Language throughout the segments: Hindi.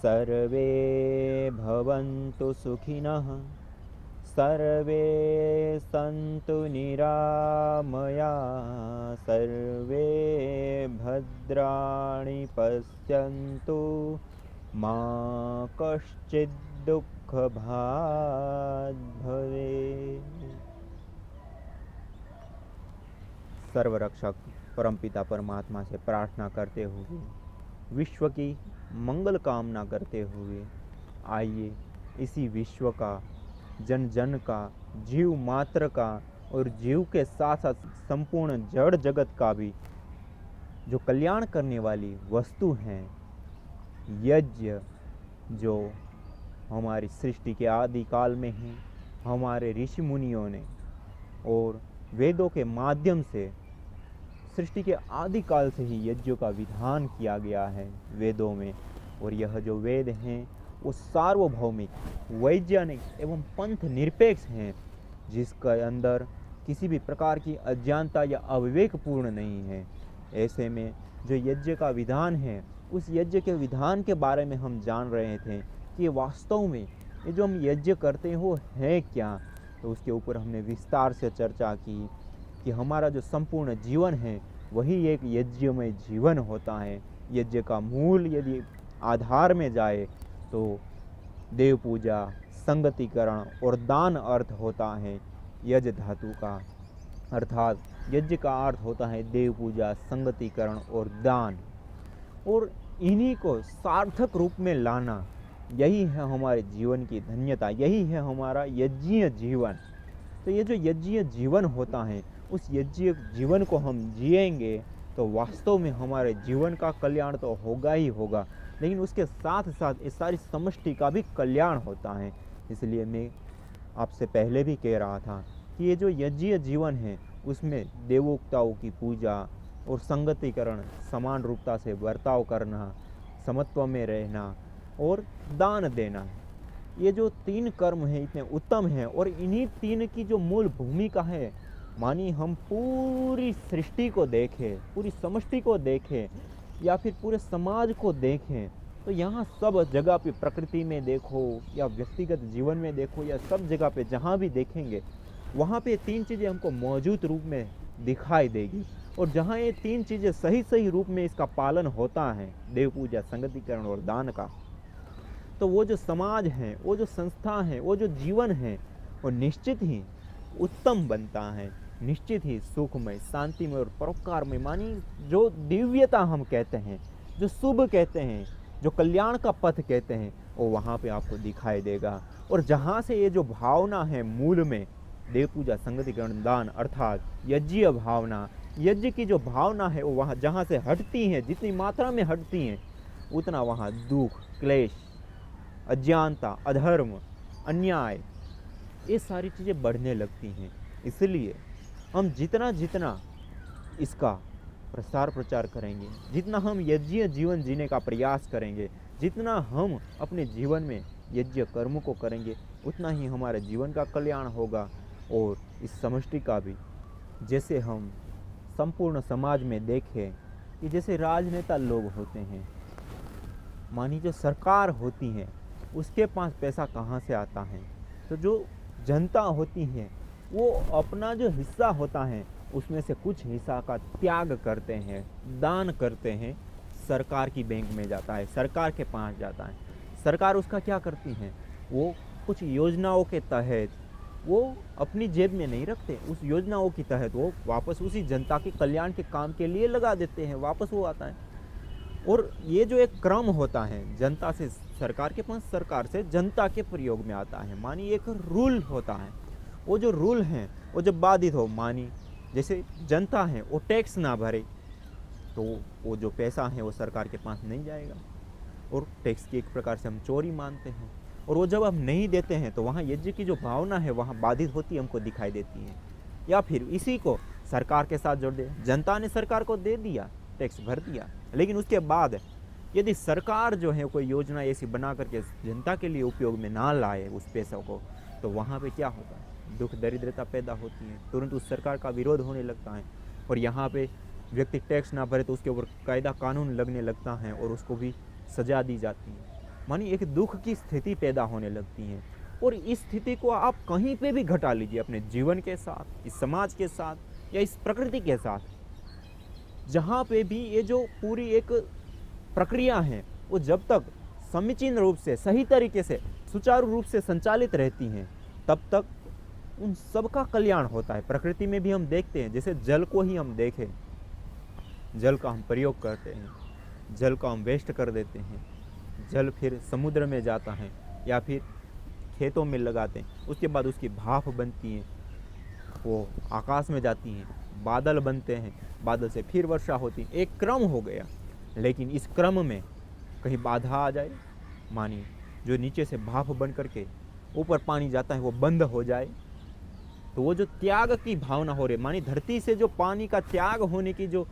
सर्वे भवन्तु सुखिनः, सर्वे सन्तु निरामया, सर्वे भद्राणि पश्यन्तु, मा कश्चित् दुःखभाग् भवेत्। सर्वरक्षक परमपिता परमात्मा से प्रार्थना करते हुए, विश्व की मंगल कामना करते हुए, आइए इसी विश्व का, जन जन का, जीव मात्र का और जीव के साथ साथ संपूर्ण जड़ जगत का भी जो कल्याण करने वाली वस्तु हैं, यज्ञ, जो हमारी सृष्टि के आदि काल में ही हमारे ऋषि मुनियों ने और वेदों के माध्यम से सृष्टि के आदि काल से ही यज्ञों का विधान किया गया है वेदों में। और यह जो वेद हैं वो सार्वभौमिक, वैज्ञानिक एवं पंथ निरपेक्ष हैं, जिसके अंदर किसी भी प्रकार की अज्ञानता या अविवेकपूर्ण नहीं है। ऐसे में जो यज्ञ का विधान है, उस यज्ञ के विधान के बारे में हम जान रहे थे कि वास्तव में ये जो हम यज्ञ करते हैं वो है क्या। तो उसके ऊपर हमने विस्तार से चर्चा की कि हमारा जो संपूर्ण जीवन है वही एक यज्ञमय जीवन होता है। यज्ञ का मूल यदि आधार में जाए तो देव पूजा, संगतिकरण और दान अर्थ होता है यज्ञ धातु का, अर्थात यज्ञ का अर्थ होता है देव पूजा, संगतिकरण और दान। और इन्हीं को सार्थक रूप में लाना, यही है हमारे जीवन की धन्यता, यही है हमारा यज्ञीय जीवन। तो ये जो यज्ञीय जीवन होता है, उस यज्ञीय जीवन को हम जिएंगे तो वास्तव में हमारे जीवन का कल्याण तो होगा ही होगा, लेकिन उसके साथ साथ इस सारी समष्टि का भी कल्याण होता है। इसलिए मैं आपसे पहले भी कह रहा था कि ये जो यज्ञीय जीवन है उसमें देवोक्ताओं की पूजा और संगतिकरण, समान रूपता से बर्ताव करना, समत्व में रहना और दान देना, ये जो तीन कर्म हैं इतने उत्तम हैं। और इन्हीं तीन की जो मूल भूमिका है, मानी हम पूरी सृष्टि को देखें, पूरी समष्टि को देखें या फिर पूरे समाज को देखें, तो यहाँ सब जगह पे, प्रकृति में देखो या व्यक्तिगत जीवन में देखो या सब जगह पे जहाँ भी देखेंगे, वहाँ पे तीन चीज़ें हमको मौजूद रूप में दिखाई देगी। और जहाँ ये तीन चीज़ें सही सही रूप में इसका पालन होता है, देव पूजा, संगतिकरण और दान का, तो वो जो समाज है, वो जो संस्था है, वो जो जीवन है, वो निश्चित ही उत्तम बनता है, निश्चित ही सुखमय, शांतिमय और परोपकारमय, मानी जो दिव्यता हम कहते हैं, जो शुभ कहते हैं, जो कल्याण का पथ कहते हैं, वो वहाँ पे आपको दिखाई देगा। और जहाँ से ये जो भावना है मूल में, देव पूजा, संगतिकरण, दान अर्थात यज्ञीय भावना, यज्ञ की जो भावना है वो वहाँ जहाँ से हटती हैं, जितनी मात्रा में हटती हैं, उतना वहाँ दुख, क्लेश, अज्ञानता, अधर्म, अन्याय, ये सारी चीज़ें बढ़ने लगती हैं। इसलिए हम जितना जितना इसका प्रसार प्रचार करेंगे, जितना हम यज्ञीय जीवन जीने का प्रयास करेंगे, जितना हम अपने जीवन में यज्ञ कर्म को करेंगे, उतना ही हमारे जीवन का कल्याण होगा और इस समष्टि का भी। जैसे हम संपूर्ण समाज में देखें कि जैसे राजनेता लोग होते हैं, मानी जो सरकार होती है उसके पास पैसा कहाँ से आता है, तो जो जनता होती है वो अपना जो हिस्सा होता है उसमें से कुछ हिस्सा का त्याग करते हैं, दान करते हैं, सरकार की बैंक में जाता है, सरकार के पास जाता है। सरकार उसका क्या करती है, वो कुछ योजनाओं के तहत वो अपनी जेब में नहीं रखते, उस योजनाओं के तहत वो वापस उसी जनता के कल्याण के काम के लिए लगा देते हैं, वापस वो आता है। और ये जो एक क्रम होता है, जनता से सरकार के पास, सरकार से जनता के प्रयोग में आता है, मानी एक रूल होता है। वो जो रूल हैं वो जब बाधित हो, मानी जैसे जनता है वो टैक्स ना भरे तो वो जो पैसा है वो सरकार के पास नहीं जाएगा, और टैक्स की एक प्रकार से हम चोरी मानते हैं। और वो जब हम नहीं देते हैं तो वहाँ यज्ञ की जो भावना है वहाँ बाधित होती हमको दिखाई देती है। या फिर इसी को सरकार के साथ जोड़ दे, जनता ने सरकार को दे दिया, टैक्स भर दिया, लेकिन उसके बाद यदि सरकार जो है कोई योजना ऐसी बना करके जनता के लिए उपयोग में ना लाए उस पैसों को, तो वहाँ पे क्या होता है, दुख दरिद्रता पैदा होती है, तुरंत उस सरकार का विरोध होने लगता है। और यहाँ पे व्यक्ति टैक्स ना भरे तो उसके ऊपर कायदा कानून लगने लगता है और उसको भी सजा दी जाती है। मानिए एक दुख की स्थिति पैदा होने लगती है। और इस स्थिति को आप कहीं पे भी घटा लीजिए, अपने जीवन के साथ, इस समाज के साथ या इस प्रकृति के साथ, जहाँ पे भी ये जो पूरी एक प्रक्रिया है वो जब तक समीचीन रूप से, सही तरीके से, सुचारू रूप से संचालित रहती हैं, तब तक उन सब का कल्याण होता है। प्रकृति में भी हम देखते हैं, जैसे जल को ही हम देखें, जल का हम प्रयोग करते हैं, जल का हम वेस्ट कर देते हैं, जल फिर समुद्र में जाता है या फिर खेतों में लगाते हैं, उसके बाद उसकी भाप बनती है, वो आकाश में जाती हैं, बादल बनते हैं, बादल से फिर वर्षा होती है, एक क्रम हो गया। लेकिन इस क्रम में कहीं बाधा आ जाए, मानिए जो नीचे से भाप बन करके ऊपर पानी जाता है वो बंद हो जाए, तो वो जो त्याग की भावना हो रही है, मानिए धरती से जो पानी का त्याग होने की जो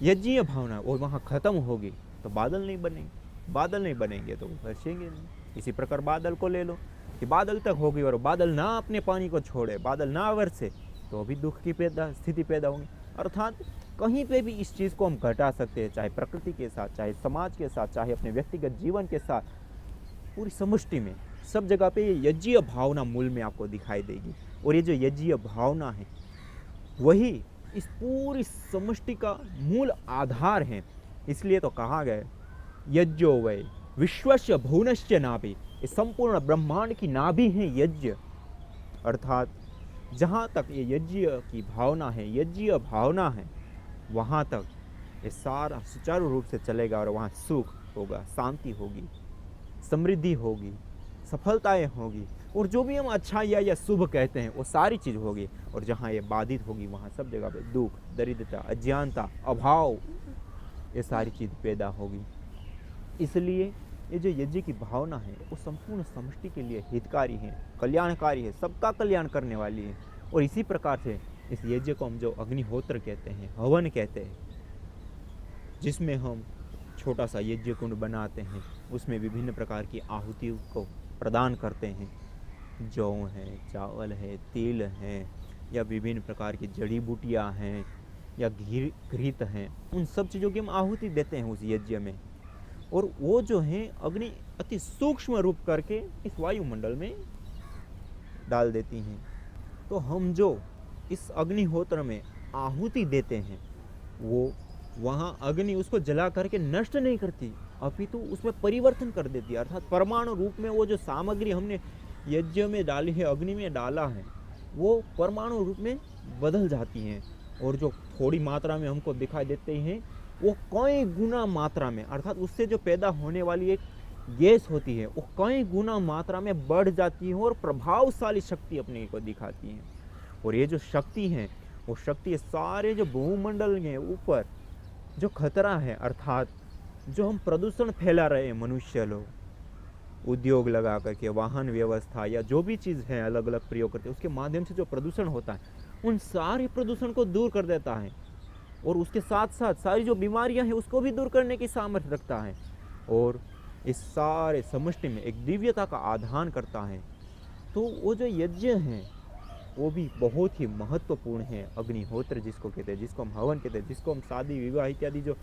यज्ञीय भावना वो वहाँ खत्म होगी, तो बादल नहीं बनेंगे, बादल नहीं बनेंगे तो बरसेंगे नहीं। इसी प्रकार बादल को ले लो कि बादल तक होगी और बादल ना अपने पानी को छोड़े, बादल ना बरसे, तो अभी दुख की स्थिति पैदा होगी। अर्थात कहीं पे भी इस चीज़ को हम घटा सकते हैं, चाहे प्रकृति के साथ, चाहे समाज के साथ, चाहे अपने व्यक्तिगत जीवन के साथ, पूरी समष्टि में सब जगह पे ये यज्ञीय भावना मूल में आपको दिखाई देगी। और ये जो यज्ञीय भावना है वही इस पूरी समष्टि का मूल आधार है। इसलिए तो कहा गया यज्ञो वै विश्वस्य भुवनस्य नाभि, इस संपूर्ण ब्रह्मांड की नाभि है यज्ञ। अर्थात जहाँ तक ये यज्ञ की भावना है, यज्ञीय भावना है, वहाँ तक ये सारा सुचारू रूप से चलेगा और वहाँ सुख होगा, शांति होगी, समृद्धि होगी, सफलताएं होगी, और जो भी हम अच्छाई या शुभ कहते हैं वो सारी चीज़ होगी। और जहाँ ये बाधित होगी वहाँ सब जगह पे दुख, दरिद्रता, अज्ञानता, अभाव, ये सारी चीज़ पैदा होगी। इसलिए ये जो यज्ञ की भावना है वो संपूर्ण समष्टि के लिए हितकारी है, कल्याणकारी है, सबका कल्याण करने वाली है। और इसी प्रकार से इस यज्ञ को हम जो अग्निहोत्र कहते हैं, हवन कहते हैं, जिसमें हम छोटा सा यज्ञ कुंड बनाते हैं, उसमें विभिन्न प्रकार की आहुतियों को प्रदान करते हैं, जौ है, चावल है, तिल है, या विभिन्न प्रकार की जड़ी बूटियाँ हैं, या घृत हैं, उन सब चीज़ों की हम आहुति देते हैं उस यज्ञ में। और वो जो है अग्नि अति सूक्ष्म रूप करके इस वायुमंडल में डाल देती हैं। तो हम जो इस अग्निहोत्र में आहुति देते हैं वो वहाँ अग्नि उसको जला करके नष्ट नहीं करती, अपितु उसमें परिवर्तन कर देती है। अर्थात परमाणु रूप में वो जो सामग्री हमने यज्ञ में डाली है, अग्नि में डाला है, वो परमाणु रूप में बदल जाती हैं। और जो थोड़ी मात्रा में हमको दिखाई देते हैं वो कई गुना मात्रा में, अर्थात उससे जो पैदा होने वाली एक गैस होती है वो कई गुना मात्रा में बढ़ जाती है और प्रभावशाली शक्ति अपने को दिखाती है। और ये जो शक्ति है वो शक्ति सारे जो भूमंडल के ऊपर जो खतरा है, अर्थात जो हम प्रदूषण फैला रहे हैं मनुष्य लोग, उद्योग लगा करके, वाहन व्यवस्था या जो भी चीज़ है अलग अलग प्रयोग करते हैं, उसके माध्यम से जो प्रदूषण होता है उन सारे प्रदूषण को दूर कर देता है। और उसके साथ साथ सारी जो बीमारियां हैं उसको भी दूर करने की सामर्थ्य रखता है। और इस सारे समष्टि में एक दिव्यता का आधान करता है। तो वो जो यज्ञ हैं वो भी बहुत ही महत्वपूर्ण है। अग्निहोत्र जिसको कहते हैं, जिसको हम हवन कहते हैं, जिसको हम शादी विवाह इत्यादि जो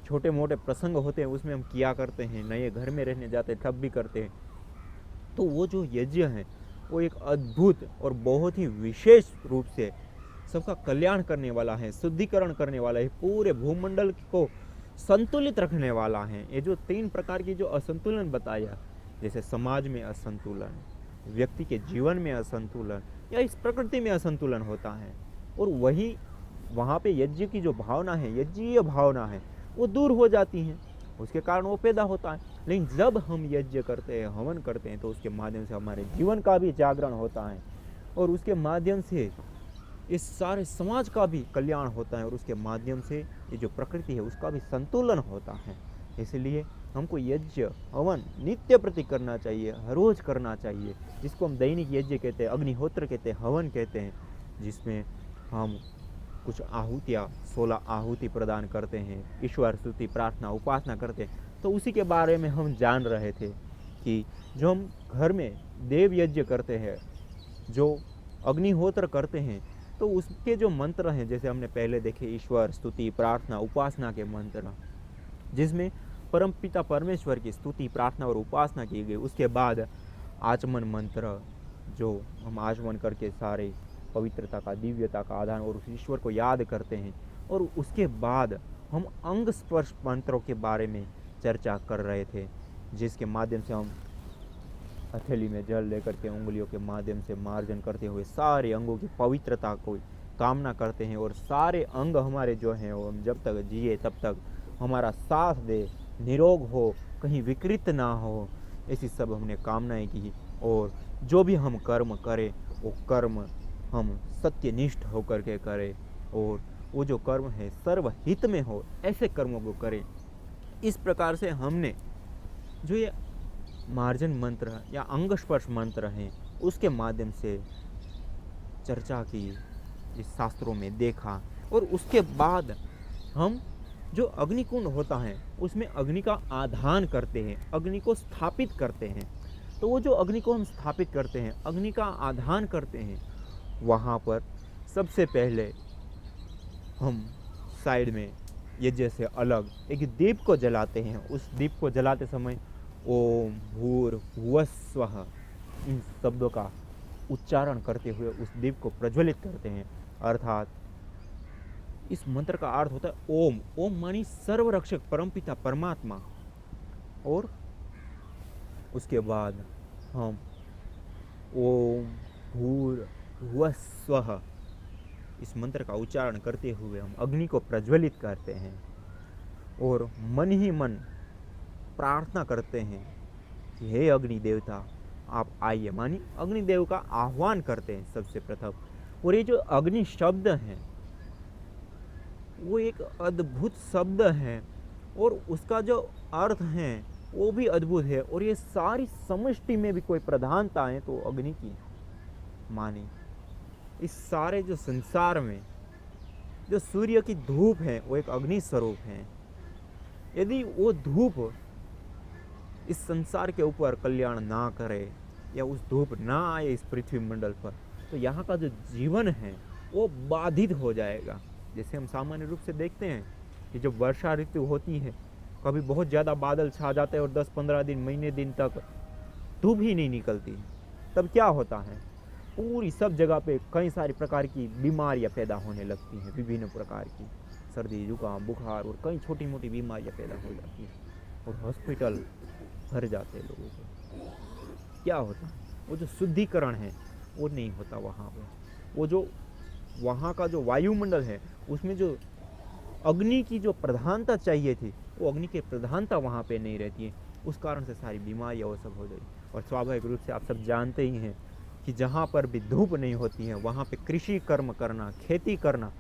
छोटे मोटे प्रसंग होते हैं उसमें हम किया करते हैं, नए घर में रहने जाते हैं तब भी करते हैं। तो वो जो यज्ञ है वो एक अद्भुत और बहुत ही विशेष रूप से सबका कल्याण करने वाला है, शुद्धिकरण करने वाला है, पूरे भूमंडल को संतुलित रखने वाला है। ये जो 3 प्रकार की जो असंतुलन बताया, जैसे समाज में असंतुलन, व्यक्ति के जीवन में असंतुलन, या इस प्रकृति में असंतुलन होता है, और वही वहाँ पे यज्ञ की जो भावना है, यज्ञीय भावना है, वो दूर हो जाती है, उसके कारण वो पैदा होता है। लेकिन जब हम यज्ञ करते हैं, हवन करते हैं, तो उसके माध्यम से हमारे जीवन का भी जागरण होता है, और उसके माध्यम से इस सारे समाज का भी कल्याण होता है, और उसके माध्यम से ये जो प्रकृति है उसका भी संतुलन होता है। इसलिए हमको यज्ञ हवन नित्य प्रति करना चाहिए, हर रोज करना चाहिए, जिसको हम दैनिक यज्ञ कहते हैं, अग्निहोत्र कहते हैं, हवन कहते हैं, जिसमें हम कुछ आहुतियाँ 16 आहुति प्रदान करते हैं, ईश्वर स्तुति, प्रार्थना, उपासना करते हैं। तो उसी के बारे में हम जान रहे थे कि जो हम घर में देव यज्ञ करते हैं, जो अग्निहोत्र करते हैं, तो उसके जो मंत्र हैं, जैसे हमने पहले देखे ईश्वर स्तुति, प्रार्थना, उपासना के मंत्र, जिसमें परमपिता परमेश्वर की स्तुति, प्रार्थना और उपासना की गई। उसके बाद आचमन मंत्र, जो हम आचमन करके सारे पवित्रता का, दिव्यता का आधान और उस ईश्वर को याद करते हैं। और उसके बाद हम अंग स्पर्श मंत्रों के बारे में चर्चा कर रहे थे, जिसके माध्यम से हम हथेली में जल लेकर के उंगलियों के माध्यम से मार्जन करते हुए सारे अंगों की पवित्रता को कामना करते हैं। और सारे अंग हमारे जो हैं वो हम जब तक जिए तब तक हमारा साथ दे, निरोग हो, कहीं विकृत ना हो, ऐसी सब हमने कामनाएं की। और जो भी हम कर्म करें वो कर्म हम सत्यनिष्ठ होकर के करें, और वो जो कर्म है सर्वहित में हो, ऐसे कर्मों को करें। इस प्रकार से हमने जो ये मार्जन मंत्र या अंग स्पर्श मंत्र हैं उसके माध्यम से चर्चा की, इस शास्त्रों में देखा। और उसके बाद हम जो अग्निकुंड होता है उसमें अग्नि का आधान करते हैं, अग्नि को स्थापित करते हैं। तो वो जो अग्नि को हम स्थापित करते हैं, अग्नि का आधान करते हैं, वहाँ पर सबसे पहले हम साइड में ये जैसे अलग एक दीप को जलाते हैं। उस दीप को जलाते समय ओम भूर्भुवः स्वः इन शब्दों का उच्चारण करते हुए उस दीप को प्रज्वलित करते हैं। अर्थात इस मंत्र का अर्थ होता है ओम। ओम मानी सर्वरक्षक परमपिता परमात्मा। और उसके बाद हम ओम भूर्भुवः स्वः इस मंत्र का उच्चारण करते हुए हम अग्नि को प्रज्वलित करते हैं और मन ही मन प्रार्थना करते हैं कि हे अग्नि देवता आप आइए, मानी अग्निदेव का आह्वान करते हैं सबसे प्रथम। और ये जो अग्नि शब्द है वो एक अद्भुत शब्द है और उसका जो अर्थ है वो भी अद्भुत है। और ये सारी समष्टि में भी कोई प्रधानता है तो अग्नि की मानी। इस सारे जो संसार में जो सूर्य की धूप है वो एक अग्नि स्वरूप है। यदि वो धूप इस संसार के ऊपर कल्याण ना करे या उस धूप ना आए इस पृथ्वी मंडल पर, तो यहाँ का जो जीवन है वो बाधित हो जाएगा। जैसे हम सामान्य रूप से देखते हैं कि जब वर्षा ऋतु होती है, कभी बहुत ज़्यादा बादल छा जाते हैं और 10-15 दिन, महीने दिन तक धूप ही नहीं निकलती, तब क्या होता है, पूरी सब जगह पे कई सारी प्रकार की बीमारियां पैदा होने लगती हैं। विभिन्न प्रकार की सर्दी, जुकाम, बुखार और कई छोटी मोटी बीमारियां पैदा हो जाती हैं और हॉस्पिटल भर जाते हैं लोगों को। क्या होता है, वो जो शुद्धिकरण है वो नहीं होता वहाँ पर। वो जो वहाँ का जो वायुमंडल है उसमें जो अग्नि की जो प्रधानता चाहिए थी वो अग्नि की प्रधानता वहाँ पे नहीं रहती है। उस कारण से सारी बीमारियाँ वो सब हो गई। और स्वाभाविक रूप से आप सब जानते ही हैं कि जहाँ पर भी धूप नहीं होती है वहाँ पे कृषि कर्म करना, खेती करना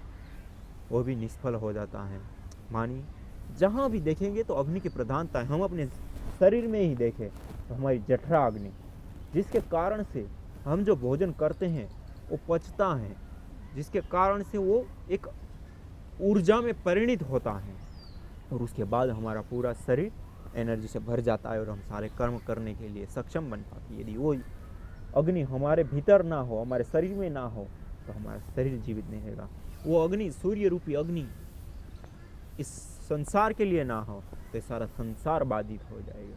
वो भी निष्फल हो जाता है। मानी जहाँ भी देखेंगे तो अग्नि की प्रधानता है। हम अपने शरीर में ही देखें तो हमारी जठरा अग्नि, जिसके कारण से हम जो भोजन करते हैं वो पचता है, जिसके कारण से वो एक ऊर्जा में परिणित होता है और उसके बाद हमारा पूरा शरीर एनर्जी से भर जाता है और हम सारे कर्म करने के लिए सक्षम बन पाते हैं। यदि वो अग्नि हमारे भीतर ना हो, हमारे शरीर में ना हो, तो हमारा शरीर जीवित नहीं रहेगा। वो अग्नि, सूर्य रूपी अग्नि इस संसार के लिए ना हो तो सारा संसार बाधित हो जाएगा।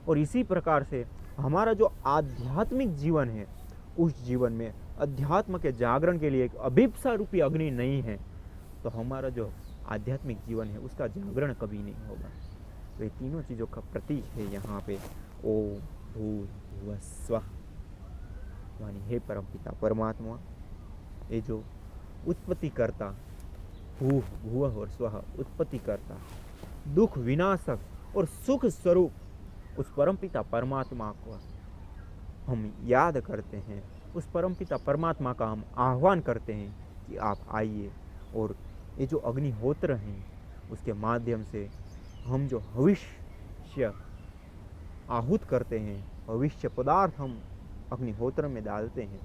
और इसी प्रकार से हमारा जो आध्यात्मिक जीवन है उस जीवन में अध्यात्म के जागरण के लिए एक अभिप्सा रूपी अग्नि नहीं है तो हमारा जो आध्यात्मिक जीवन है उसका जागरण कभी नहीं होगा। तो ये तीनों चीज़ों का प्रतीक है यहाँ पे ओम भूर्भुवः स्वः, यानी हे परमपिता परमात्मा, ये जो उत्पत्ति करता, भूः भुवः और स्वः उत्पत्ति करता, दुख विनाशक और सुख स्वरूप उस परमपिता परमात्मा को हम याद करते हैं। उस परमपिता परमात्मा का हम आह्वान करते हैं कि आप आइए। और ये जो अग्निहोत्र हैं उसके माध्यम से हम जो भविष्य आहूत करते हैं, भविष्य पदार्थ हम अग्निहोत्र में डालते हैं,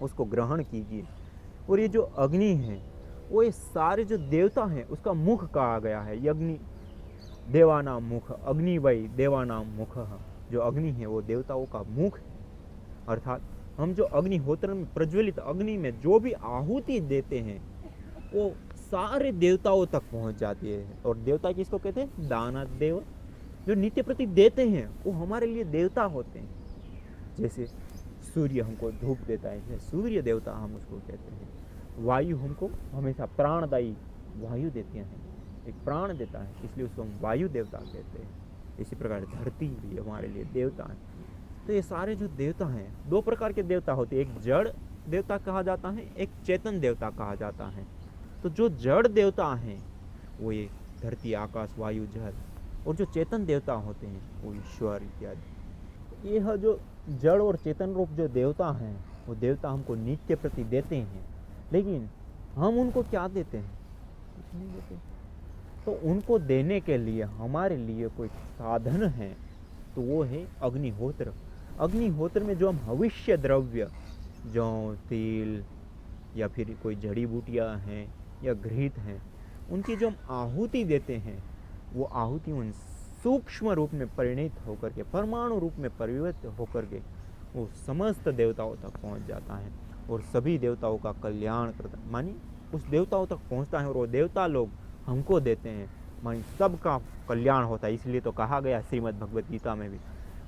उसको ग्रहण कीजिए। और ये जो अग्नि है वो ये सारे जो देवता हैं उसका मुख कहा गया है। यज्ञ देवानाम मुख, अग्नि वै देवानाम मुख। जो अग्नि है वो देवताओं का मुख है। अर्थात हम जो अग्निहोत्र में प्रज्वलित अग्नि में जो भी आहुति देते हैं वो सारे देवताओं तक पहुंच जाती है। और देवता किसको कहते हैं? दानव देव, जो नित्य प्रति देते हैं, वो हमारे लिए देवता होते हैं। जैसे सूर्य हमको धूप देता है, सूर्य देवता हम उसको कहते हैं। वायु हमको हमेशा प्राणदायी वायु देते हैं, एक प्राण देता है, इसलिए उसको हम वायु देवता कहते हैं। इसी प्रकार धरती भी हमारे लिए देवता है। तो ये सारे जो देवता हैं, दो प्रकार के देवता होते हैं, एक जड़ देवता कहा जाता है, एक चेतन देवता कहा जाता है। तो जो जड़ देवता हैं वो ये धरती, आकाश, वायु, जल, और जो चेतन देवता होते हैं वो ईश्वर इत्यादि। यह जो जड़ और चेतन रूप जो देवता हैं, वो देवता हमको नित्य प्रति देते हैं, लेकिन हम उनको क्या देते हैं? कुछ नहीं देते। तो उनको देने के लिए हमारे लिए कोई साधन है, तो वो है अग्निहोत्र। अग्निहोत्र में जो हम हविष्य द्रव्य, जौ, तिल या फिर कोई जड़ी बूटियाँ हैं या घृत हैं, उनकी जो हम आहुति देते हैं, वो आहुति उन सूक्ष्म रूप में परिणित होकर के, परमाणु रूप में परिवर्तित होकर के वो समस्त देवताओं तक पहुंच जाता है और सभी देवताओं का कल्याण करता है। मानी उस देवताओं तक पहुंचता है और वो देवता लोग हमको देते हैं, मानी सबका कल्याण होता है। इसलिए तो कहा गया श्रीमद् भगवद गीता में भी,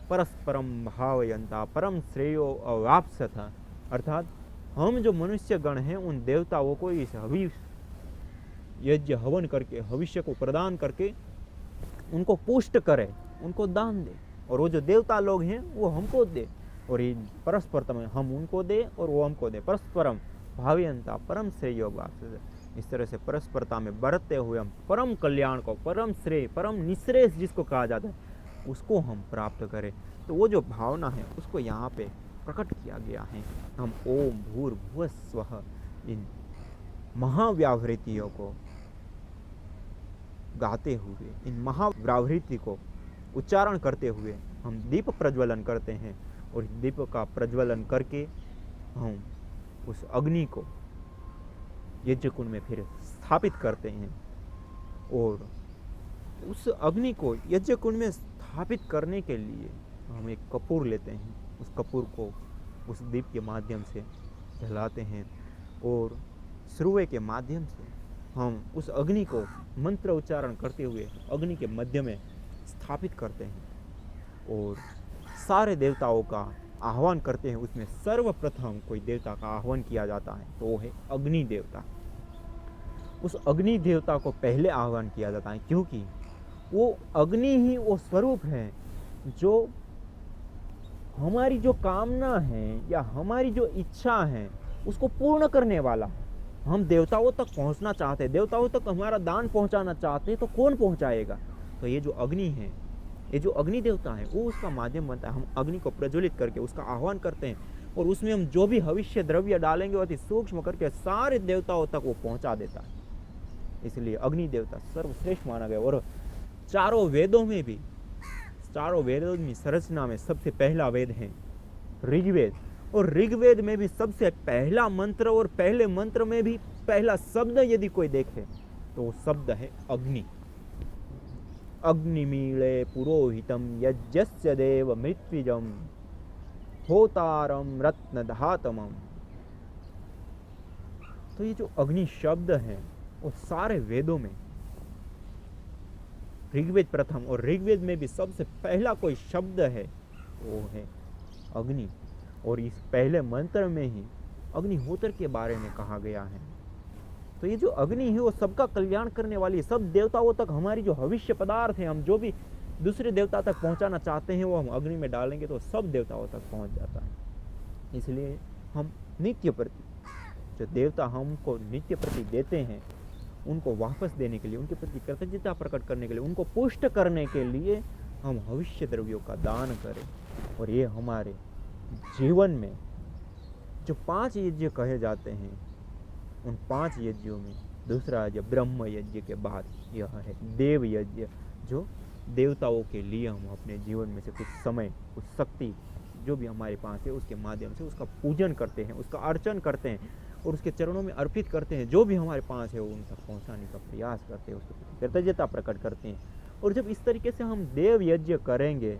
परस्परम भावयंता परम श्रेयो अवाप्स्यथ, अर्थात हम जो मनुष्य गण हैं उन देवताओं को इस यज्ञ हवन करके, भविष्य को प्रदान करके उनको पुष्ट करे, उनको दान दे, और वो जो देवता लोग हैं वो हमको दे, और ये परस्परतम हम उनको दे और वो हमको दे। परस्परम भावयंता परम श्रेय वाप्स्यथ, इस तरह से परस्परता में बरतते हुए हम परम कल्याण को, परम श्रेय, परम निश्रेष जिसको कहा जाता है, उसको हम प्राप्त करें। तो वो जो भावना है उसको यहाँ पे प्रकट किया गया है। हम ओम भूर्भुवः स्वः इन महाव्यावृत्तियों को गाते हुए, इन महाव्यावृत्ति को उच्चारण करते हुए हम दीप प्रज्वलन करते हैं, और दीप का प्रज्वलन करके हम उस अग्नि को यज्ञ कुंड में फिर स्थापित करते हैं। और उस अग्नि को यज्ञ कुंड में स्थापित करने के लिए हम एक कपूर लेते हैं, उस कपूर को उस दीप के माध्यम से जलाते हैं, और श्रुवे के माध्यम से हम उस अग्नि को मंत्र उच्चारण करते हुए अग्नि के मध्य में स्थापित करते हैं, और सारे देवताओं का आह्वान करते हैं। उसमें सर्वप्रथम कोई देवता का आह्वान किया जाता है तो वो है अग्नि देवता। उस अग्नि देवता को पहले आह्वान किया जाता है, क्योंकि वो अग्नि ही वो स्वरूप है जो हमारी जो कामना है या हमारी जो इच्छा है उसको पूर्ण करने वाला है। हम देवताओं तक पहुंचना चाहते हैं, देवताओं तक हमारा दान पहुंचाना चाहते हैं, तो कौन पहुंचाएगा? तो ये जो अग्नि है, ये जो अग्नि देवता है, वो उसका माध्यम बनता है। हम अग्नि को प्रज्वलित करके उसका आह्वान करते हैं, और उसमें हम जो भी हविष्य द्रव्य डालेंगे अति सूक्ष्म करके सारे देवताओं तक वो पहुंचा देता है। इसलिए अग्नि देवता सर्वश्रेष्ठ माना गया। और चारों वेदों में भी, चारों वेदों की संरचना में सबसे पहला वेद है ऋग्वेद, और ऋग्वेद में भी सबसे पहला मंत्र, और पहले मंत्र में भी पहला शब्द यदि कोई देखे तो वो शब्द है अग्नि। अग्निमीळे पुरोहितम यज्ञस्य देव मृत्युजम होतारम रत्नधातमम। तो ये जो अग्नि शब्द है वो सारे वेदों में, ऋग्वेद प्रथम, और ऋग्वेद में भी सबसे पहला कोई शब्द है वो है अग्नि। और इस पहले मंत्र में ही अग्निहोत्र के बारे में कहा गया है। तो ये जो अग्नि है वो सबका कल्याण करने वाली है। सब देवताओं तक हमारी जो भविष्य पदार्थ है, हम जो भी दूसरे देवता तक पहुंचाना चाहते हैं, वो हम अग्नि में डालेंगे तो सब देवताओं तक पहुंच जाता है। इसलिए हम नित्य प्रति, जो देवता हमको नित्य प्रति देते हैं, उनको वापस देने के लिए, उनके प्रति कृतज्ञता प्रकट करने के लिए, उनको पुष्ट करने के लिए हम भविष्य द्रव्यों का दान करें। और ये हमारे जीवन में जो 5 यज्ञ कहे जाते हैं, उन 5 यज्ञों में दूसरा यज्ञ ब्रह्म यज्ञ के बाद यह है देव यज्ञ, जो देवताओं के लिए हम अपने जीवन में से कुछ समय, कुछ शक्ति जो भी हमारे पास है उसके माध्यम से उसका पूजन करते हैं, उसका अर्चन करते हैं, और उसके चरणों में अर्पित करते हैं। जो भी हमारे पास है वो उन तक पहुँचाने का प्रयास करते हैं, उसकी कृतज्ञता प्रकट करते हैं। और जब इस तरीके से हम देव यज्ञ करेंगे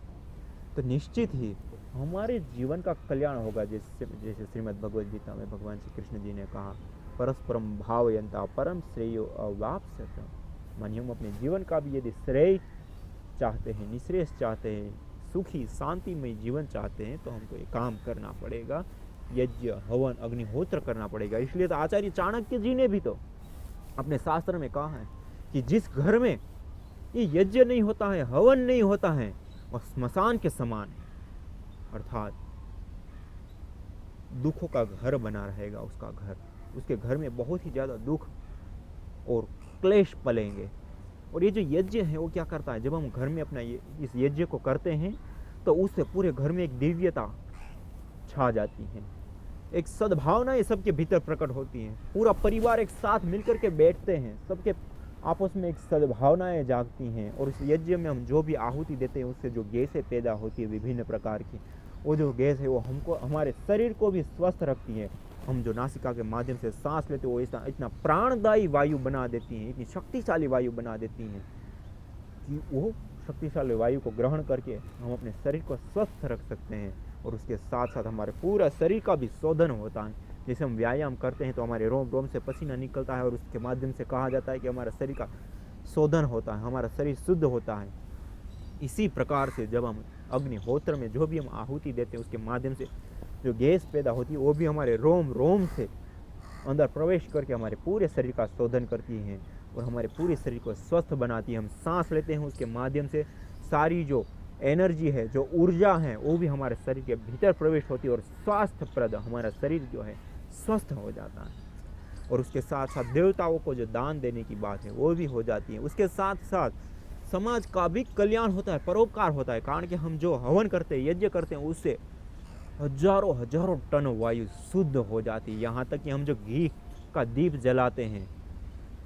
तो निश्चित ही हमारे जीवन का कल्याण होगा। जैसे श्रीमद् भगवद गीता में भगवान श्री कृष्ण जी ने कहा परस्परम भावयंता परम श्रेयो अवाप्स्यत। मानिए हम अपने जीवन का भी यदि श्रेय चाहते हैं, निश्रेयस चाहते हैं, सुखी शांतिमय जीवन चाहते हैं, तो हमको ये काम करना पड़ेगा, यज्ञ हवन अग्निहोत्र करना पड़ेगा। इसलिए तो आचार्य चाणक्य जी ने भी तो अपने शास्त्र में कहा है कि जिस घर में ये यज्ञ नहीं होता है, हवन नहीं होता है, और स्मशान के समान है, अर्थात दुखों का घर बना रहेगा उसका घर। उसके घर में बहुत ही ज्यादा दुख और क्लेश पलेंगे। और ये जो यज्ञ है वो क्या करता है, जब हम घर में अपना इस यज्ञ को करते हैं तो उससे पूरे घर में एक दिव्यता छा जाती है, एक सद्भावना ये सबके भीतर प्रकट होती है। पूरा परिवार एक साथ मिलकर के बैठते हैं, सबके आपस में एक सद्भावनाएं जागती हैं। और इस यज्ञ में हम जो भी आहुति देते हैं उससे जो गैसें पैदा होती है विभिन्न प्रकार की, वो जो गैस है वो हमको हमारे शरीर को भी स्वस्थ रखती है। हम जो नासिका के माध्यम से सांस लेते हैं वो इतना प्राणदायी वायु बना देती हैं, इतनी शक्तिशाली वायु बना देती हैं कि वो शक्तिशाली वायु को ग्रहण करके हम अपने शरीर को स्वस्थ रख सकते हैं। और उसके साथ साथ हमारे पूरा शरीर का भी शोधन होता है। जैसे हम व्यायाम करते हैं तो हमारे रोम रोम से पसीना निकलता है और उसके माध्यम से कहा जाता है कि हमारा शरीर का शोधन होता है, हमारा शरीर शुद्ध होता है। इसी प्रकार से जब हम अग्निहोत्र में जो भी हम आहुति देते हैं उसके माध्यम से जो गैस पैदा होती है वो भी हमारे रोम रोम से अंदर प्रवेश करके हमारे पूरे शरीर का शोधन करती है और हमारे पूरे शरीर को स्वस्थ बनाती है। हम सांस लेते हैं उसके माध्यम से सारी जो एनर्जी है, जो ऊर्जा है, वो भी हमारे शरीर के भीतर प्रवेश होती है और स्वास्थ्यप्रद हमारा शरीर जो है स्वस्थ हो जाता है। और उसके साथ साथ देवताओं को जो दान देने की बात है वो भी हो जाती है। उसके साथ साथ समाज का भी कल्याण होता है, परोपकार होता है। कारण कि हम जो हवन करते हैं, यज्ञ करते हैं, उससे हजारों हजारों टन वायु शुद्ध हो जाती है। यहाँ तक कि हम जो घी का दीप जलाते हैं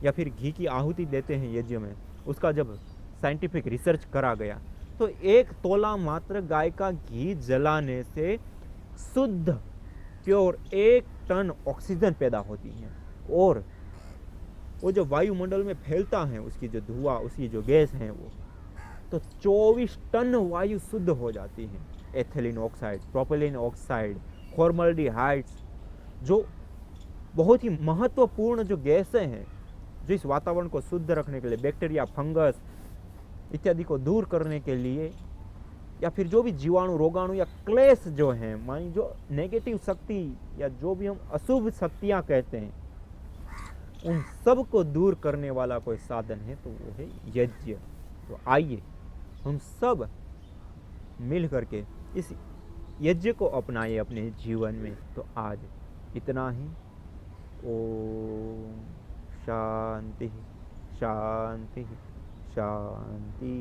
या फिर घी की आहुति देते हैं यज्ञ में, उसका जब साइंटिफिक रिसर्च करा गया तो 1 तोला मात्र गाय का घी जलाने से शुद्ध प्योर 1 टन ऑक्सीजन पैदा होती है। और वो जो वायुमंडल में फैलता है, उसकी जो धुआं, उसकी जो गैस है, वो तो 24 टन वायु शुद्ध हो जाती है। एथिलीन ऑक्साइड, प्रोपिलीन ऑक्साइड, फॉर्मल्डिहाइड्स, जो बहुत ही महत्वपूर्ण जो गैसें हैं जो इस वातावरण को शुद्ध रखने के लिए, बैक्टीरिया, फंगस इत्यादि को दूर करने के लिए, या फिर जो भी जीवाणु, रोगाणु या क्लेश जो हैं, मानी जो नेगेटिव शक्ति या जो भी हम अशुभ शक्तियां कहते हैं, उन सब को दूर करने वाला कोई साधन है तो वो है यज्ञ। तो आइए हम सब मिल करके इस यज्ञ को अपनाएं अपने जीवन में। तो आज इतना ही। ओम शांति शांति शांति।